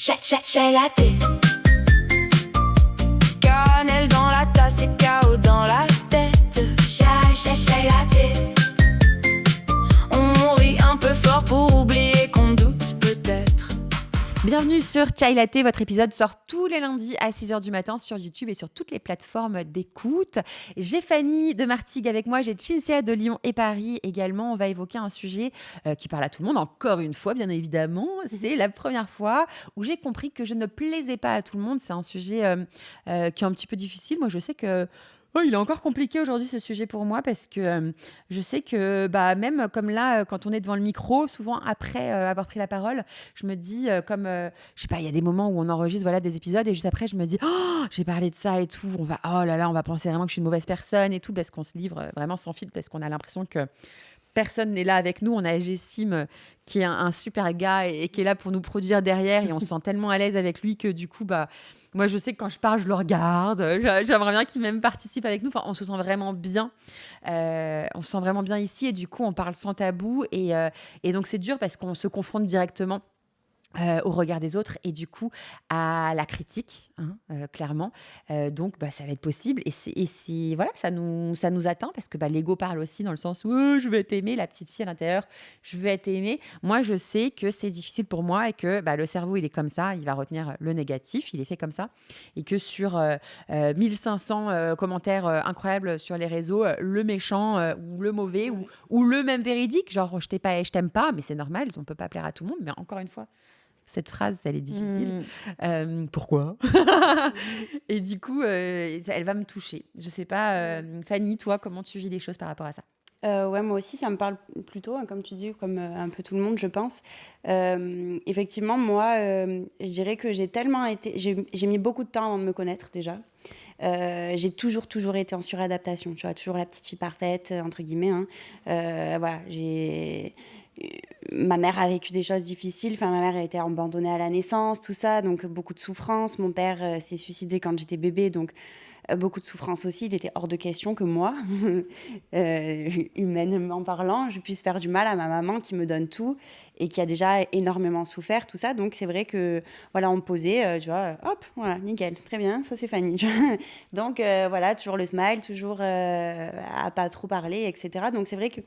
Chai latte. Cannelle dans la tasse et chaos dans la tête. Chai latte. On rit un peu fort pour oublier qu'on doute peut-être. Bienvenue sur Chai Latte, votre épisode sort tous les lundis à 6h du matin sur YouTube et sur toutes les plateformes d'écoute. J'ai Fanny de Martigues avec moi, j'ai Cinzia de Lyon et Paris également. On va évoquer un sujet qui parle à tout le monde, encore une fois bien évidemment. C'est la première fois où j'ai compris que je ne plaisais pas à tout le monde. C'est un sujet qui est un petit peu difficile. Moi je sais que... il est encore compliqué aujourd'hui ce sujet pour moi parce que je sais que même comme là, quand on est devant le micro, souvent après avoir pris la parole, je me dis je sais pas, il y a des moments où on enregistre des épisodes et juste après je me dis j'ai parlé de ça et tout, on va penser vraiment que je suis une mauvaise personne et tout parce qu'on se livre vraiment sans filtre parce qu'on a l'impression que personne n'est là avec nous. On a Gessim qui est un super gars et qui est là pour nous produire derrière et on se sent tellement à l'aise avec lui que du coup, moi, je sais que quand je parle, je le regarde. J'aimerais bien qu'il même participe avec nous. Enfin, on se sent vraiment bien. On se sent vraiment bien ici et du coup, on parle sans tabou et donc, c'est dur parce qu'on se confronte directement au regard des autres et du coup à la critique, clairement. Donc, ça va être possible. Et voilà, ça nous atteint parce que l'ego parle aussi dans le sens où je veux être aimée, la petite fille à l'intérieur, je veux être aimée. Moi, je sais que c'est difficile pour moi et que le cerveau, il est comme ça, il va retenir le négatif, il est fait comme ça. Et que sur 1500 commentaires incroyables sur les réseaux, le méchant ou le mauvais ou le même véridique, genre je t'aime pas, mais c'est normal, on peut pas plaire à tout le monde, mais encore une fois, cette phrase, elle est difficile. Pourquoi? Et du coup, elle va me toucher. Je sais pas, Fanny, toi, comment tu vis les choses par rapport à ça? Ouais, moi aussi, ça me parle plutôt, comme tu dis, comme un peu tout le monde, je pense. Effectivement, moi, je dirais que j'ai mis beaucoup de temps avant de me connaître, déjà. J'ai toujours été en suradaptation, tu vois, toujours la petite fille parfaite, entre guillemets. Voilà, ma mère a vécu des choses difficiles. Enfin, ma mère a été abandonnée à la naissance, tout ça, donc beaucoup de souffrance. Mon père s'est suicidé quand j'étais bébé, donc beaucoup de souffrance aussi. Il était hors de question que moi, humainement parlant, je puisse faire du mal à ma maman qui me donne tout et qui a déjà énormément souffert, tout ça. Donc, c'est vrai que, voilà, on me posait, tu vois, hop, voilà, nickel, très bien, ça c'est Fanny. Donc, voilà, toujours le smile, toujours à pas trop parler, etc. Donc, c'est vrai que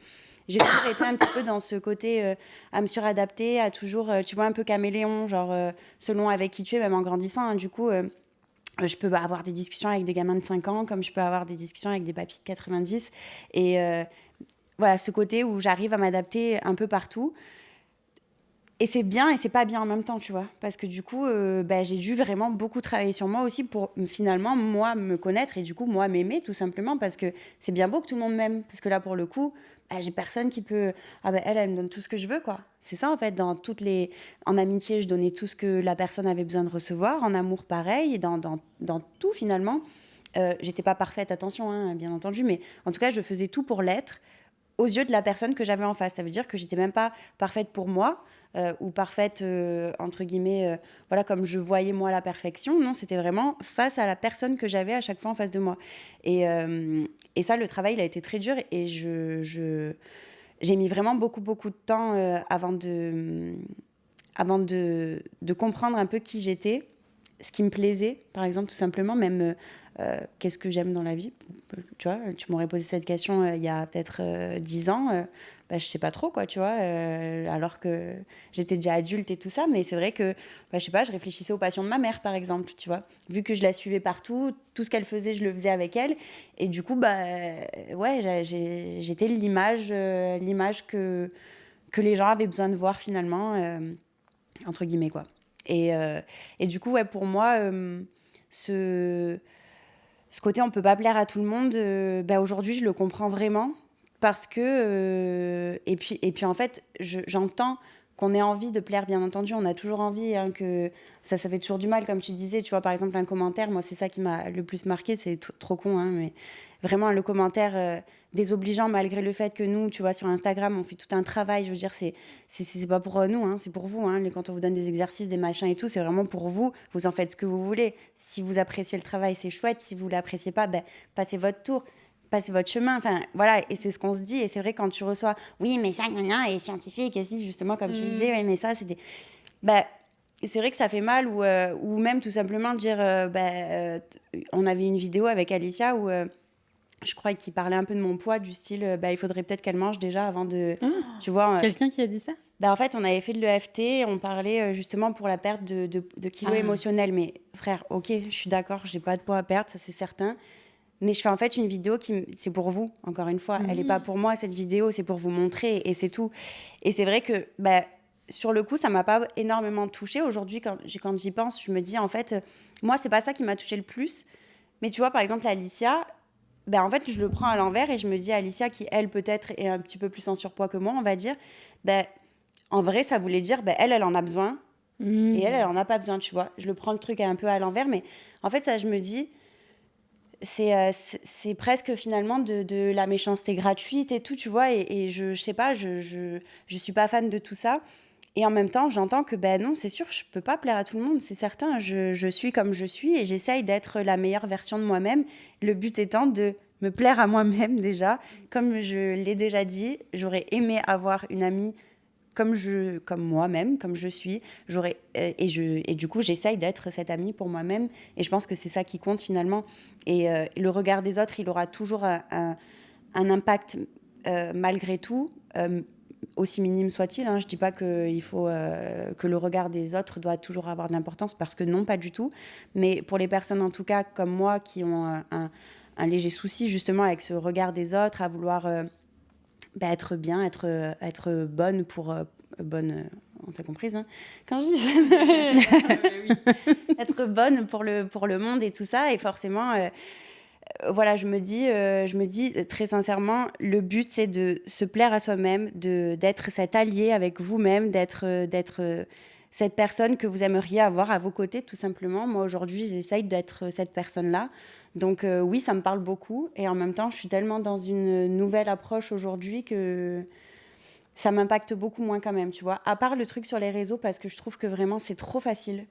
j'ai toujours été un petit peu dans ce côté à me suradapter, à toujours, tu vois, un peu caméléon, genre selon avec qui tu es, même en grandissant. Du coup, je peux avoir des discussions avec des gamins de 5 ans, comme je peux avoir des discussions avec des papis de 90. Et voilà, ce côté où j'arrive à m'adapter un peu partout. Et c'est bien et c'est pas bien en même temps, tu vois. Parce que du coup, j'ai dû vraiment beaucoup travailler sur moi aussi pour finalement, moi, me connaître et du coup, moi, m'aimer tout simplement. Parce que c'est bien beau que tout le monde m'aime. Parce que là, pour le coup, j'ai personne qui peut... elle me donne tout ce que je veux, quoi. C'est ça, en fait. En amitié, je donnais tout ce que la personne avait besoin de recevoir. En amour, pareil. Et dans tout, finalement. J'étais pas parfaite, attention, bien entendu. Mais en tout cas, je faisais tout pour l'être aux yeux de la personne que j'avais en face. Ça veut dire que j'étais même pas parfaite pour moi. Ou parfaite, entre guillemets, voilà, comme je voyais moi la perfection. Non, c'était vraiment face à la personne que j'avais à chaque fois en face de moi. Et ça, le travail, il a été très dur et j'ai mis vraiment beaucoup de temps avant de comprendre un peu qui j'étais, ce qui me plaisait, par exemple, tout simplement, même qu'est-ce que j'aime dans la vie. Tu vois, tu m'aurais posé cette question il y a peut-être 10 ans, je sais pas trop, quoi, tu vois, alors que j'étais déjà adulte et tout ça, mais c'est vrai que, je sais pas, je réfléchissais aux passions de ma mère, par exemple, tu vois, vu que je la suivais partout, tout ce qu'elle faisait, je le faisais avec elle, et du coup, j'étais l'image que les gens avaient besoin de voir, finalement, entre guillemets, quoi. Et du coup, ouais, pour moi, ce côté on peut pas plaire à tout le monde, aujourd'hui, je le comprends vraiment. Parce que... et puis, en fait, j'entends qu'on ait envie de plaire, bien entendu. On a toujours envie, que ça fait toujours du mal, comme tu disais. Tu vois, par exemple, un commentaire, moi, c'est ça qui m'a le plus marqué. C'est trop con, mais vraiment, le commentaire désobligeant, malgré le fait que nous, tu vois, sur Instagram, on fait tout un travail. Je veux dire, c'est pas pour nous, c'est pour vous. Quand on vous donne des exercices, des machins et tout, c'est vraiment pour vous. Vous en faites ce que vous voulez. Si vous appréciez le travail, c'est chouette. Si vous l'appréciez pas, passez votre tour. Passez votre chemin, enfin voilà, et c'est ce qu'on se dit. Et c'est vrai, quand tu reçois oui mais ça est scientifique, et si justement comme tu disais, oui mais ça c'était c'est vrai que ça fait mal, ou même tout simplement dire, on avait une vidéo avec Alicia où je crois qu'il parlait un peu de mon poids, du style, il faudrait peut-être qu'elle mange déjà avant de, tu vois. Quelqu'un qui a dit ça? En fait, on avait fait de l'EFT, on parlait justement pour la perte de kilos émotionnels. Mais frère, ok, je suis d'accord, j'ai pas de poids à perdre, ça c'est certain. Mais je fais en fait une vidéo c'est pour vous, encore une fois. Elle n'est pas pour moi, cette vidéo, c'est pour vous montrer, et c'est tout. Et c'est vrai que sur le coup, ça m'a pas énormément touchée. Aujourd'hui, quand j'y pense, je me dis, en fait, moi, c'est pas ça qui m'a touchée le plus. Mais tu vois, par exemple, Alicia, en fait, je le prends à l'envers et je me dis, Alicia, qui, elle, peut-être est un petit peu plus en surpoids que moi, on va dire, en vrai, ça voulait dire, elle en a besoin, et elle en a pas besoin, tu vois. Je le prends le truc un peu à l'envers, mais en fait, ça, je me dis, c'est presque finalement de la méchanceté gratuite et tout, tu vois, et je sais pas, je suis pas fan de tout ça. Et en même temps, j'entends que non, c'est sûr, je peux pas plaire à tout le monde, c'est certain. Je suis comme je suis et j'essaye d'être la meilleure version de moi-même. Le but étant de me plaire à moi-même déjà. Comme je l'ai déjà dit, j'aurais aimé avoir une amie comme moi-même, comme je suis. Et du coup, j'essaye d'être cette amie pour moi-même. Et je pense que c'est ça qui compte finalement. Et le regard des autres, il aura toujours un impact malgré tout. Aussi minime soit-il, je ne dis pas qu'il faut que le regard des autres doit toujours avoir de l'importance, parce que non, pas du tout. Mais pour les personnes, en tout cas, comme moi, qui ont un léger souci, justement, avec ce regard des autres, à vouloir être bien, être bonne pour... bonne, on s'est comprise, hein, quand je dis ça. Être bonne pour le monde et tout ça, et forcément... voilà, je me dis très sincèrement, le but, c'est de se plaire à soi-même, d'être cet allié avec vous-même, d'être cette personne que vous aimeriez avoir à vos côtés, tout simplement. Moi, aujourd'hui, j'essaye d'être cette personne-là. Donc oui, ça me parle beaucoup. Et en même temps, je suis tellement dans une nouvelle approche aujourd'hui que ça m'impacte beaucoup moins quand même, tu vois. À part le truc sur les réseaux, parce que je trouve que vraiment, c'est trop facile.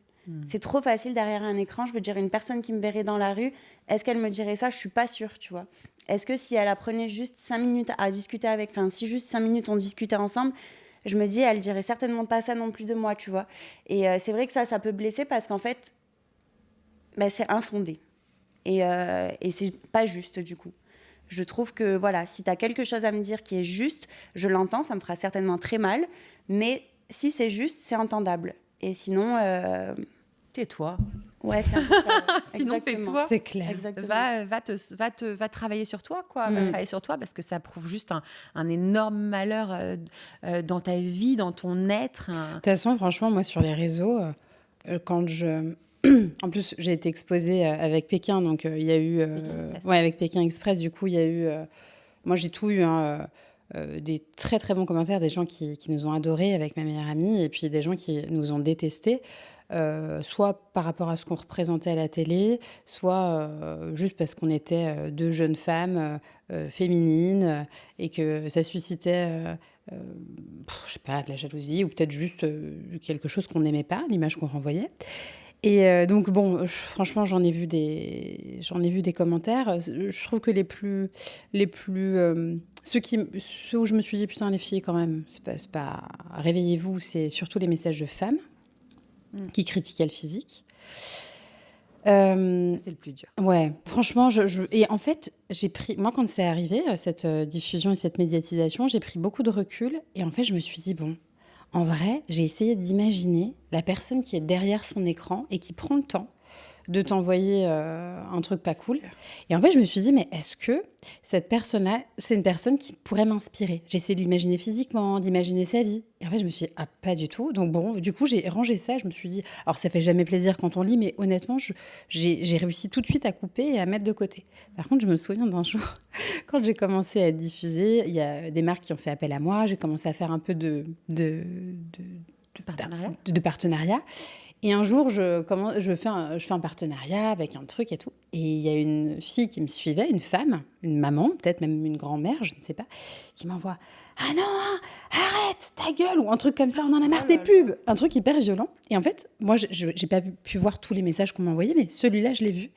C'est trop facile derrière un écran. Je veux dire, une personne qui me verrait dans la rue, est-ce qu'elle me dirait ça? Je suis pas sûre, tu vois. Est-ce que si elle apprenait juste 5 minutes à discuter avec... Enfin, si juste 5 minutes on discutait ensemble, je me dis, elle dirait certainement pas ça non plus de moi, tu vois. Et c'est vrai que ça peut blesser, parce qu'en fait, c'est infondé. Et c'est pas juste, du coup. Je trouve que, voilà, si tu as quelque chose à me dire qui est juste, je l'entends, ça me fera certainement très mal. Mais si c'est juste, c'est entendable. Et sinon... Tais-toi. Ouais, c'est un peu ça. Sinon, tais-toi. C'est clair. Exactement. Va travailler sur toi, quoi. Va travailler sur toi, parce que ça prouve juste un énorme malheur dans ta vie, dans ton être. De toute façon, franchement, moi, sur les réseaux, quand je... En plus, j'ai été exposée avec Pékin, donc il y a eu... avec Pékin Express, du coup, il y a eu... moi, j'ai tout eu, des très, très bons commentaires, des gens qui nous ont adorés avec ma meilleure amie, et puis des gens qui nous ont détestés, soit par rapport à ce qu'on représentait à la télé, soit juste parce qu'on était deux jeunes femmes féminines, et que ça suscitait... je sais pas, de la jalousie, ou peut-être juste quelque chose qu'on n'aimait pas, l'image qu'on renvoyait. Et donc, bon, franchement, j'en ai vu des commentaires. Je trouve que les plus ceux où je me suis dit, putain, les filles, quand même, c'est pas réveillez-vous, c'est surtout les messages de femmes qui critiquaient le physique. C'est le plus dur. Ouais, franchement, et en fait, moi, quand c'est arrivé, cette diffusion et cette médiatisation, j'ai pris beaucoup de recul, et en fait, je me suis dit, bon, en vrai, j'ai essayé d'imaginer la personne qui est derrière son écran et qui prend le temps de t'envoyer un truc pas cool. Et en fait, je me suis dit, mais est-ce que cette personne-là, c'est une personne qui pourrait m'inspirer? J'ai essayé de l'imaginer physiquement, d'imaginer sa vie. Et en fait, je me suis dit, ah, pas du tout. Donc bon, du coup, j'ai rangé ça. Je me suis dit, alors ça fait jamais plaisir quand on lit, mais honnêtement, j'ai réussi tout de suite à couper et à mettre de côté. Par contre, je me souviens d'un jour, quand j'ai commencé à être diffusée, il y a des marques qui ont fait appel à moi. J'ai commencé à faire un peu de partenariat. Et un jour, je fais un partenariat avec un truc et tout. Et il y a une fille qui me suivait, une femme, une maman, peut-être même une grand-mère, je ne sais pas, qui m'envoie « Ah non, arrête ta gueule !» ou un truc comme ça, on en a marre des pubs. Un truc hyper violent. Et en fait, moi, je n'ai pas pu voir tous les messages qu'on m'envoyait, mais celui-là, je l'ai vu.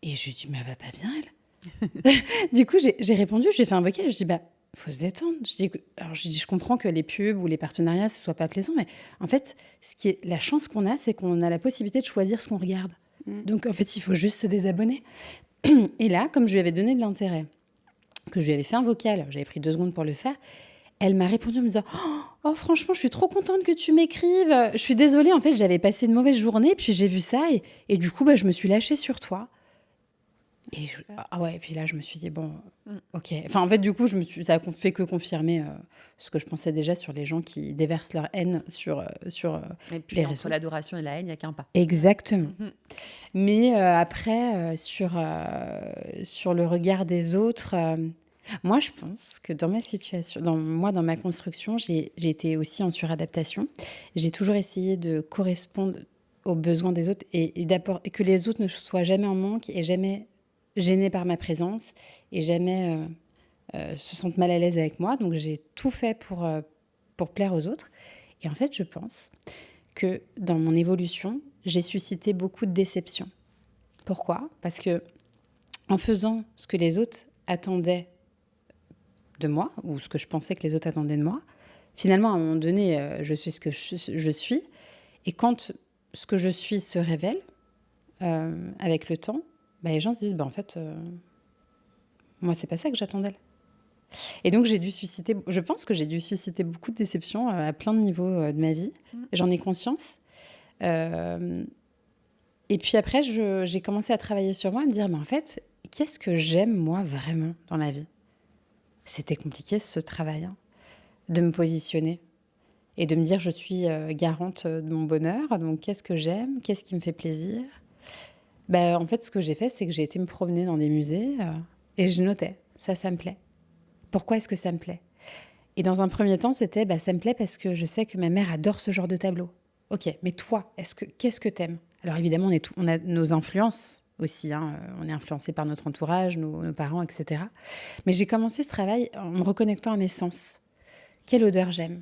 Et je lui ai dit « Mais elle va pas bien, elle ?» Du coup, j'ai répondu, je lui ai fait un vocal, je lui ai dit faut se détendre. Je comprends que les pubs ou les partenariats, ce soit pas plaisant, mais en fait, la chance qu'on a, c'est qu'on a la possibilité de choisir ce qu'on regarde. Donc, en fait, il faut juste se désabonner. Et là, comme je lui avais donné de l'intérêt, que je lui avais fait un vocal, j'avais pris 2 secondes pour le faire, elle m'a répondu en me disant « Oh, franchement, je suis trop contente que tu m'écrives. Je suis désolée, en fait, j'avais passé une mauvaise journée, puis j'ai vu ça, et du coup, je me suis lâchée sur toi. » Et puis là, je me suis dit, bon, ok. Enfin, en fait, du coup, ça a fait que confirmer ce que je pensais déjà sur les gens qui déversent leur haine sur et puis, les entre réseaux. l'adoration et la haine, il n'y a qu'un pas. Exactement. Mais après, sur le regard des autres, moi, je pense que dans ma situation, dans ma construction, j'ai été aussi en suradaptation. J'ai toujours essayé de correspondre aux besoins des autres et que les autres ne soient jamais en manque et jamais gênés par ma présence et jamais se sentent mal à l'aise avec moi. Donc, j'ai tout fait pour plaire aux autres. Et en fait, je pense que dans mon évolution, j'ai suscité beaucoup de déceptions. Pourquoi ? Parce que en faisant ce que les autres attendaient de moi, ou ce que je pensais que les autres attendaient de moi, finalement, à un moment donné, je suis ce que je suis. Et quand ce que je suis se révèle, avec le temps, les gens se disent, en fait, moi, c'est pas ça que j'attends d'elle. Et donc, je pense que j'ai dû susciter beaucoup de déceptions à plein de niveaux de ma vie. J'en ai conscience. Et puis après, j'ai commencé à travailler sur moi, à me dire, en fait, qu'est-ce que j'aime, moi, vraiment, dans la vie ? C'était compliqué, ce travail, de me positionner et de me dire, je suis garante de mon bonheur. Donc, qu'est-ce que j'aime ? Qu'est-ce qui me fait plaisir ? En fait, ce que j'ai fait, c'est que j'ai été me promener dans des musées et je notais. Ça me plaît. Pourquoi est-ce que ça me plaît ? Et dans un premier temps, c'était, ça me plaît parce que je sais que ma mère adore ce genre de tableau. Ok, mais toi, qu'est-ce que t'aimes ? Alors évidemment, on a nos influences aussi. On est influencé par notre entourage, nos parents, etc. Mais j'ai commencé ce travail en me reconnectant à mes sens. Quelle odeur j'aime ?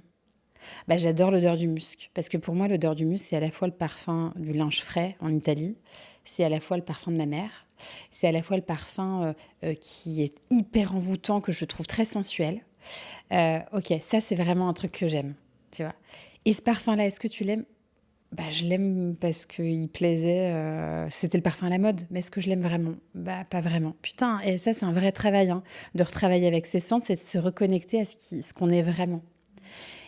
J'adore l'odeur du musc. Parce que pour moi, l'odeur du musc, c'est à la fois le parfum du linge frais en Italie, c'est à la fois le parfum de ma mère, c'est à la fois le parfum qui est hyper envoûtant, que je trouve très sensuel. Ok, ça, c'est vraiment un truc que j'aime, tu vois. Et ce parfum-là, est-ce que tu l'aimes ? Je l'aime parce qu'il plaisait, c'était le parfum à la mode. Mais est-ce que je l'aime vraiment ? Pas vraiment. Putain, et ça, c'est un vrai travail, de retravailler avec ses sens et de se reconnecter à ce qu'on est vraiment.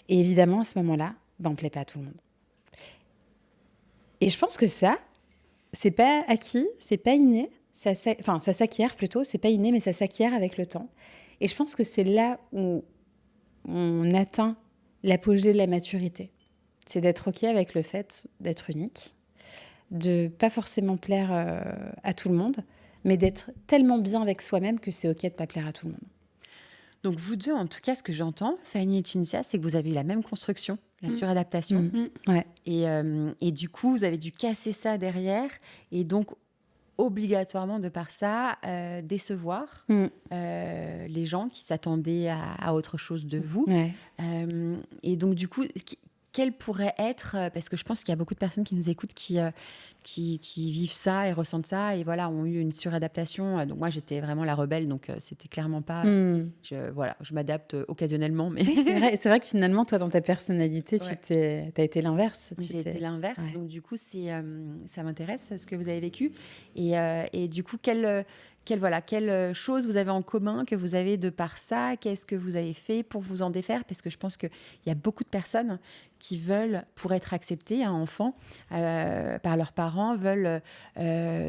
Et évidemment, à ce moment-là, on ne plaît pas à tout le monde. Et je pense que ça, c'est pas acquis, c'est pas inné. Ça s'acquiert plutôt, c'est pas inné, mais ça s'acquiert avec le temps. Et je pense que c'est là où on atteint l'apogée de la maturité. C'est d'être OK avec le fait d'être unique, de pas forcément plaire à tout le monde, mais d'être tellement bien avec soi-même que c'est OK de pas plaire à tout le monde. Donc vous deux, en tout cas, ce que j'entends, Fanny et Cinzia, c'est que vous avez eu la même construction, la suradaptation. Ouais. Et du coup, vous avez dû casser ça derrière et donc obligatoirement, de par ça, décevoir les gens qui s'attendaient à autre chose de vous. Ouais. Et donc, du coup, quel pourrait être, parce que je pense qu'il y a beaucoup de personnes qui nous écoutent qui vivent ça et ressentent ça et voilà, ont eu une suradaptation. Donc moi, j'étais vraiment la rebelle, donc c'était clairement pas... Je m'adapte occasionnellement. Mais... Oui, c'est vrai que finalement, toi, dans ta personnalité, tu as été l'inverse. J'ai été l'inverse, donc du coup, ça m'intéresse, ce que vous avez vécu. Et du coup, quelle chose vous avez en commun que vous avez de par ça ? Qu'est-ce que vous avez fait pour vous en défaire ? Parce que je pense qu'il y a beaucoup de personnes qui veulent, pour être acceptées, enfants, par leurs parents, veulent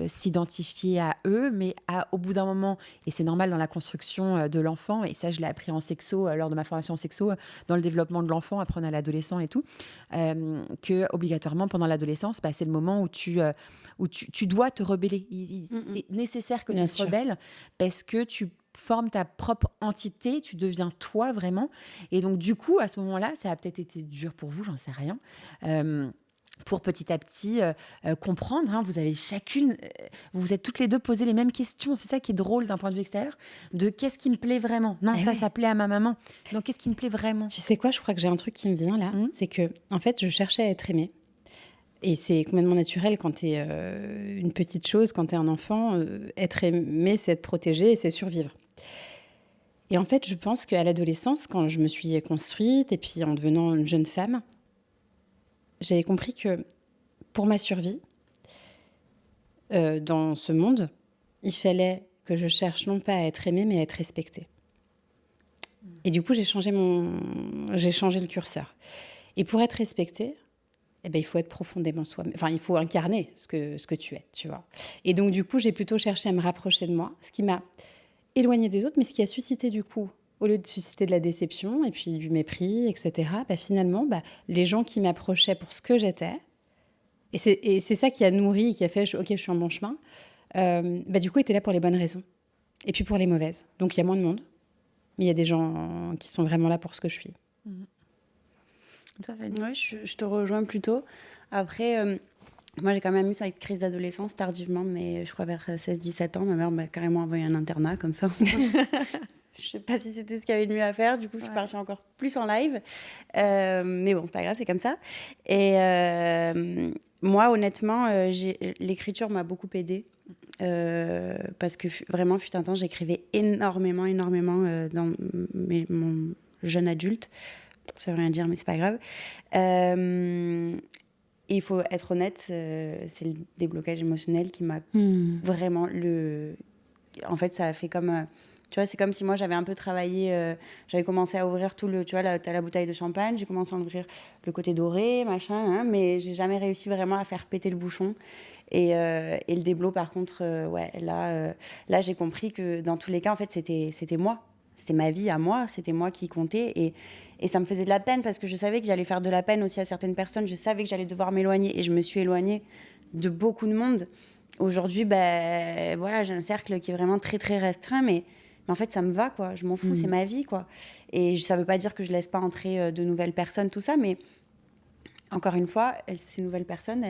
s'identifier à eux, mais au bout d'un moment, et c'est normal dans la construction de l'enfant, et ça je l'ai appris en sexo, lors de ma formation en sexo, dans le développement de l'enfant, après on a l'adolescent et tout, que obligatoirement pendant l'adolescence, c'est le moment où tu dois te rebeller. C'est nécessaire que tu te rebelles parce que tu formes ta propre entité, tu deviens toi vraiment. Et donc du coup, à ce moment-là, ça a peut-être été dur pour vous, j'en sais rien. Pour petit à petit comprendre, vous avez chacune, vous êtes toutes les deux posé les mêmes questions. C'est ça qui est drôle d'un point de vue extérieur, de qu'est-ce qui me plaît vraiment. Non, ça plaît à ma maman. Donc qu'est-ce qui me plaît vraiment ? Tu sais quoi, je crois que j'ai un truc qui me vient là, c'est que en fait, je cherchais à être aimée. Et c'est complètement naturel quand tu es une petite chose, quand tu es un enfant, être aimé, c'est être protégé et c'est survivre. Et en fait, je pense qu'à l'adolescence, quand je me suis construite et puis en devenant une jeune femme, j'avais compris que pour ma survie, dans ce monde, il fallait que je cherche non pas à être aimée, mais à être respectée. Et du coup, j'ai changé le curseur. Et pour être respectée, eh ben, il faut être profondément soi-même. Enfin, il faut incarner ce que tu es, tu vois. Et donc, du coup, j'ai plutôt cherché à me rapprocher de moi, ce qui m'a éloignée des autres, mais ce qui a suscité, du coup, au lieu de susciter de la déception et puis du mépris, etc., bah, finalement, les gens qui m'approchaient pour ce que j'étais, et c'est ça qui a nourri, qui a fait « Ok, je suis en bon chemin », du coup, étaient là pour les bonnes raisons. Et puis pour les mauvaises. Donc, il y a moins de monde, mais il y a des gens qui sont vraiment là pour ce que je suis. Toi, Fanny ? Ouais, je te rejoins plutôt. Après, moi, j'ai quand même eu cette crise d'adolescence tardivement, mais je crois vers 16-17 ans. Ma mère m'a carrément envoyé un internat comme ça. Je sais pas si c'était ce qu'il y avait de mieux à faire. Du coup, je suis partie encore plus en live. Mais bon, c'est pas grave, c'est comme ça. Et moi, honnêtement, l'écriture m'a beaucoup aidée. Parce que vraiment, fut un temps, j'écrivais énormément dans mon jeune adulte. Ça veut rien dire, mais c'est pas grave. Et il faut être honnête, c'est le déblocage émotionnel qui m'a vraiment En fait, ça a fait comme... tu vois, c'est comme si moi, j'avais un peu travaillé... j'avais commencé à ouvrir tout le... Tu vois, t'as la bouteille de champagne, j'ai commencé à ouvrir le côté doré, machin, mais j'ai jamais réussi vraiment à faire péter le bouchon. Et le déblo, par contre, là, j'ai compris que dans tous les cas, en fait, c'était moi. C'était ma vie à moi, c'était moi qui comptais. Et ça me faisait de la peine parce que je savais que j'allais faire de la peine aussi à certaines personnes. Je savais que j'allais devoir m'éloigner. Et je me suis éloignée de beaucoup de monde. Aujourd'hui, voilà, j'ai un cercle qui est vraiment très, très restreint. Mais en fait, ça me va, quoi. Je m'en fous, c'est ma vie, quoi. Et ça ne veut pas dire que je ne laisse pas entrer de nouvelles personnes, tout ça. Mais encore une fois, ces nouvelles personnes,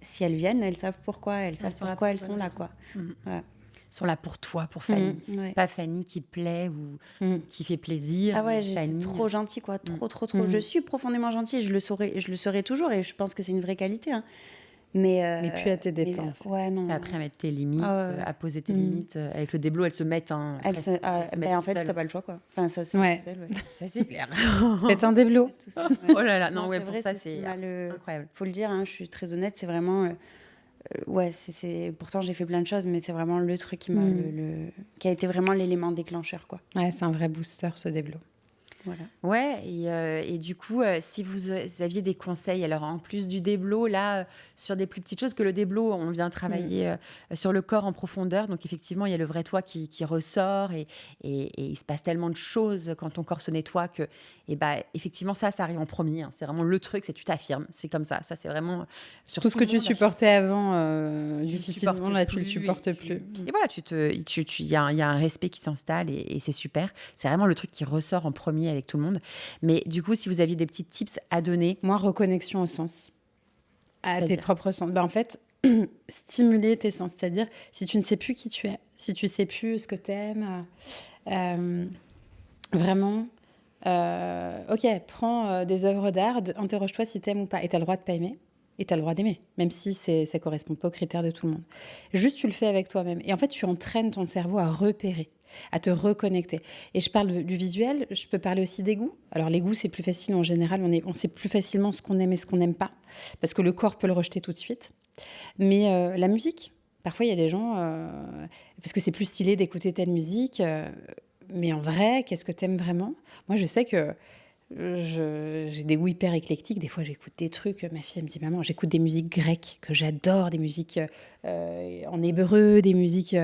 si elles viennent, elles savent pourquoi. Elles savent pourquoi elles sont là, quoi. Voilà. Sont là pour toi, pour Fanny. Pas Fanny qui plaît ou qui fait plaisir. Ah ouais, j'étais trop gentille, quoi. Trop. Je suis profondément gentille et je le serai toujours. Et je pense que c'est une vraie qualité. Hein. Mais plus à tes dépens. En fait. Ouais, non. Après, à mettre tes limites, à poser tes limites. Avec le déblo, elles se mettent. Hein, en fait, t'as pas le choix, quoi. Enfin, ça, c'est ça, c'est clair. Faites un déblo. Oh là là, non, pour ça, c'est incroyable. Faut le dire, hein, je suis très honnête, c'est vraiment... pourtant j'ai fait plein de choses, mais c'est vraiment le truc qui a été vraiment l'élément déclencheur, quoi. Ouais, c'est un vrai booster, ce déblo. Voilà. Ouais, et du coup, si vous aviez des conseils, alors en plus du déblo, là, sur des plus petites choses, que le déblo, on vient travailler sur le corps en profondeur, donc effectivement, il y a le vrai toi qui ressort, et il se passe tellement de choses quand ton corps se nettoie que, effectivement, ça arrive en premier, hein. C'est vraiment le truc, c'est tu t'affirmes, c'est comme ça c'est vraiment... Tout ce que tu supportais avant, difficilement, là, tu le supportes plus. Et voilà, il y a un respect qui s'installe, et c'est super. C'est vraiment le truc qui ressort en premier avec tout le monde. Mais du coup, si vous aviez des petits tips à donner... Moi, reconnexion au sens, à tes propres sens. En fait, stimuler tes sens, c'est-à-dire si tu ne sais plus qui tu es, si tu ne sais plus ce que tu aimes, vraiment, ok, prends des œuvres d'art, interroge-toi si tu aimes ou pas. Et tu as le droit de ne pas aimer. Et tu as le droit d'aimer, même si ça ne correspond pas aux critères de tout le monde. Juste, tu le fais avec toi-même. Et en fait, tu entraînes ton cerveau à repérer, à te reconnecter. Et je parle du visuel, je peux parler aussi des goûts. Alors, les goûts, c'est plus facile en général. On sait plus facilement ce qu'on aime et ce qu'on n'aime pas, parce que le corps peut le rejeter tout de suite. Mais la musique, parfois, il y a des gens... parce que c'est plus stylé d'écouter telle musique. Mais en vrai, qu'est-ce que tu aimes vraiment ? Moi, je sais que... j'ai des goûts hyper éclectiques. Des fois, j'écoute des trucs. Ma fille, elle me dit « Maman, j'écoute des musiques grecques que j'adore, des musiques en hébreu, des musiques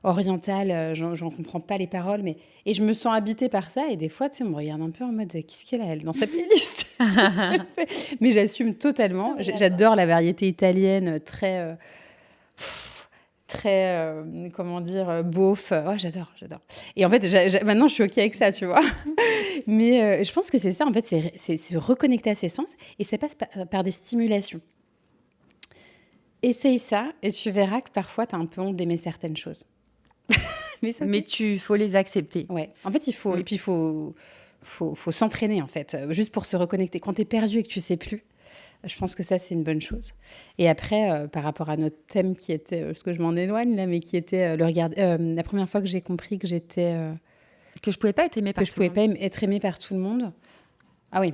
orientales. J'en comprends pas les paroles. Et je me sens habitée par ça. Et des fois, tu sais, on me regarde un peu en mode « Qu'est-ce qu'elle a, elle, dans sa playlist ?» Mais j'assume totalement. J'adore la variété italienne, très... comment dire, beauf. Oh, j'adore. Et en fait, maintenant, je suis OK avec ça, tu vois. Mais je pense que c'est ça, en fait, c'est se reconnecter à ses sens. Et ça passe par des stimulations. Essaye ça et tu verras que parfois, tu as un peu honte d'aimer certaines choses. Mais il faut les accepter. Ouais. En fait, il faut... Et puis, il faut s'entraîner, en fait, juste pour se reconnecter. Quand tu es perdu et que tu sais plus, je pense que ça, c'est une bonne chose. Et après, par rapport à notre thème qui était, parce que je m'en éloigne là, mais qui était la première fois que j'ai compris que j'étais Que je pouvais pas être aimée par que je pouvais pas être aimée par tout le monde. Ah oui.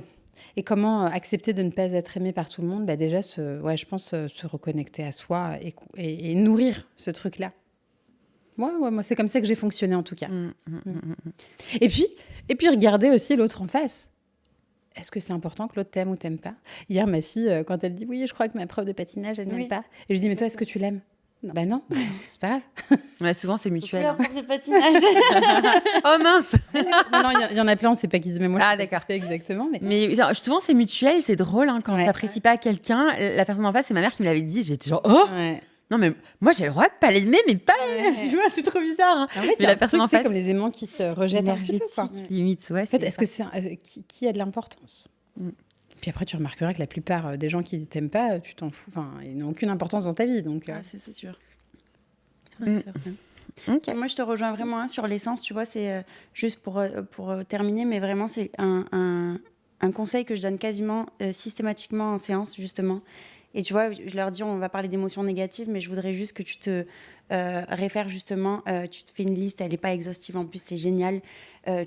Et comment accepter de ne pas être aimée par tout le monde ? Déjà, je pense se reconnecter à soi et nourrir ce truc-là. Moi, c'est comme ça que j'ai fonctionné en tout cas. Et puis regarder aussi l'autre en face. Est-ce que c'est important que l'autre t'aime ou t'aime pas ? Hier, ma fille, quand elle dit « Oui, je crois que ma prof de patinage, elle m'aime pas », et je dis « Mais toi, est-ce que tu l'aimes ?» Non. Non, c'est pas grave. Souvent, c'est mutuel. La prof de patinage. Oh mince. Non, il y en a plein, on sait pas qui c'est, mais moi, d'accord. C'est exactement. Mais souvent, c'est mutuel, c'est drôle quand on n'apprécie pas quelqu'un. La personne en face, c'est ma mère qui me l'avait dit. J'étais genre « Oh !» Non, mais moi, j'ai le droit de pas l'aimer, mais pas l'aimer. Tu vois, c'est trop bizarre. En fait, mais la personne en face, c'est comme les aimants qui se rejettent énergétique, limite. Ouais, en fait, est-ce que c'est qui a de l'importance Puis après, tu remarqueras que la plupart des gens qui ne t'aiment pas, tu t'en fous. Enfin, ils n'ont aucune importance dans ta vie. Donc, c'est sûr. C'est vrai, c'est vrai. Okay. Moi, je te rejoins vraiment sur l'essence. Tu vois, c'est juste pour terminer, mais vraiment, c'est un conseil que je donne quasiment systématiquement en séance, justement. Et tu vois, je leur dis, on va parler d'émotions négatives, mais je voudrais juste que tu te réfères justement, tu te fais une liste, elle n'est pas exhaustive, en plus c'est génial.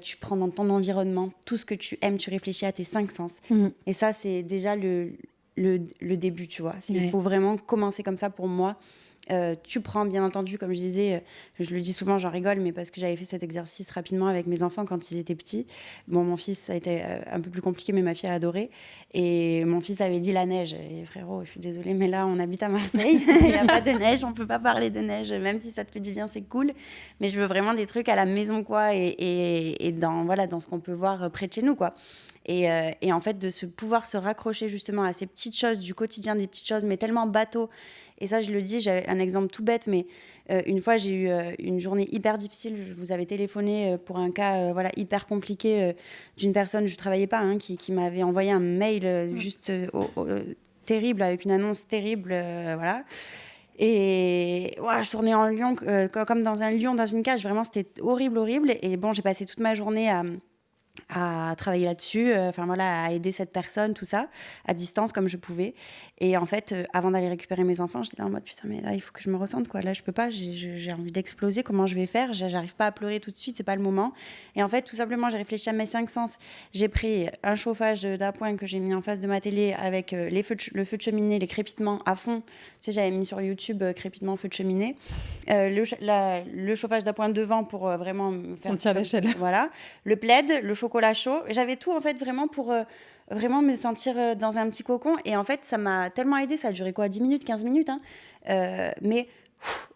Tu prends dans ton environnement tout ce que tu aimes, tu réfléchis à tes 5 sens. Et ça, c'est déjà le début, tu vois. Il faut vraiment commencer comme ça pour moi. Tu prends, bien entendu, comme je disais, je le dis souvent, j'en rigole, mais parce que j'avais fait cet exercice rapidement avec mes enfants quand ils étaient petits. Bon, mon fils, ça a été un peu plus compliqué, mais ma fille a adoré. Et mon fils avait dit la neige. Et frérot, je suis désolée, mais là, on habite à Marseille. Il n'y a pas de neige, on ne peut pas parler de neige. Même si ça te fait du bien, c'est cool. Mais je veux vraiment des trucs à la maison, quoi, et dans ce qu'on peut voir près de chez nous, quoi. Et en fait, de pouvoir se raccrocher justement à ces petites choses du quotidien, des petites choses, mais tellement bateau. Et ça, je le dis, j'ai un exemple tout bête, mais une fois, j'ai eu une journée hyper difficile. Je vous avais téléphoné pour un cas hyper compliqué d'une personne, je ne travaillais pas, qui m'avait envoyé un mail juste terrible, avec une annonce terrible, voilà. Et je tournais en lion, comme dans un lion dans une cage. Vraiment, c'était horrible. Et bon, j'ai passé toute ma journée à travailler là-dessus, à aider cette personne, tout ça, à distance comme je pouvais. Et en fait, avant d'aller récupérer mes enfants, j'étais là en mode putain, mais là, il faut que je me ressente, quoi. Là, je peux pas, j'ai envie d'exploser. Comment je vais faire ? J'arrive pas à pleurer tout de suite, c'est pas le moment. Et en fait, tout simplement, j'ai réfléchi à mes 5 sens. J'ai pris un chauffage d'appoint que j'ai mis en face de ma télé avec le feu de cheminée, les crépitements à fond. Tu sais, j'avais mis sur YouTube crépitement feu de cheminée. Le chauffage d'appoint devant pour vraiment sentir la chaleur. Voilà. Le plaid, le chocolat chaud. J'avais tout, en fait, vraiment pour vraiment me sentir dans un petit cocon. Et en fait, ça m'a tellement aidée. Ça a duré 10 minutes, 15 minutes. Mais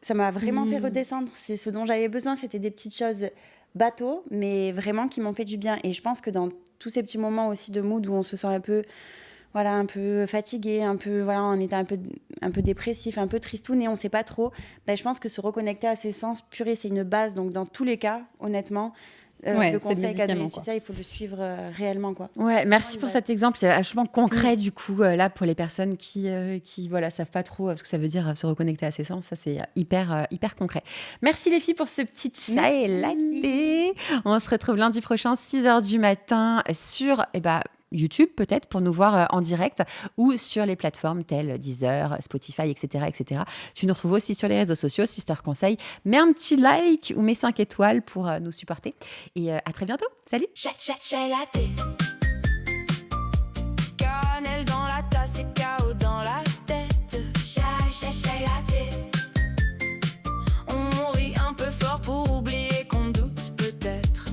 ça m'a vraiment fait redescendre. C'est ce dont j'avais besoin. C'était des petites choses bateaux, mais vraiment qui m'ont fait du bien. Et je pense que dans tous ces petits moments aussi de mood où on se sent un peu fatigué, on était un peu dépressif, un peu tristoun et on ne sait pas trop. Je pense que se reconnecter à ses sens, purée, c'est une base. Donc, dans tous les cas, honnêtement, le conseil qu'a donné Laetitia, il faut le suivre réellement, quoi. Ouais, merci pour cet exemple. C'est vachement concret, du coup, là, pour les personnes qui savent pas trop ce que ça veut dire se reconnecter à ses sens. Ça, c'est hyper concret. Merci les filles pour ce petit chai latte. On se retrouve lundi prochain, 6h du matin, sur YouTube peut-être pour nous voir en direct ou sur les plateformes telles Deezer, Spotify, etc. Tu nous retrouves aussi sur les réseaux sociaux, Sister Conseil. Mets un petit like ou mets 5 étoiles pour nous supporter. Et à très bientôt. Salut. Chai latte. Cannelle dans la tasse et chaos dans la tête. Chai latte. On rit un peu fort pour oublier qu'on doute peut-être.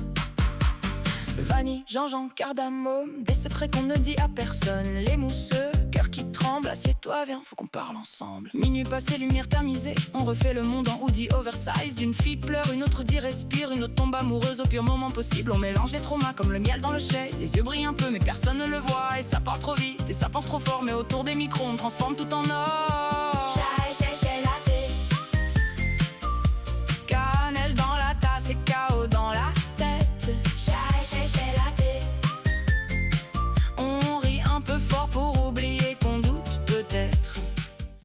Vanille, gingembre, cardamome, des secrets qu'on ne dit à personne. Les mousseux, cœur qui tremble, assieds-toi, viens, faut qu'on parle ensemble. Minuit passé, lumière tamisée, on refait le monde en hoodie oversize. D'une fille pleure, une autre dit respire, une autre tombe amoureuse au pire moment possible. On mélange les traumas comme le miel dans le chai. Les yeux brillent un peu mais personne ne le voit. Et ça part trop vite, et ça pense trop fort, mais autour des micros on transforme tout en or.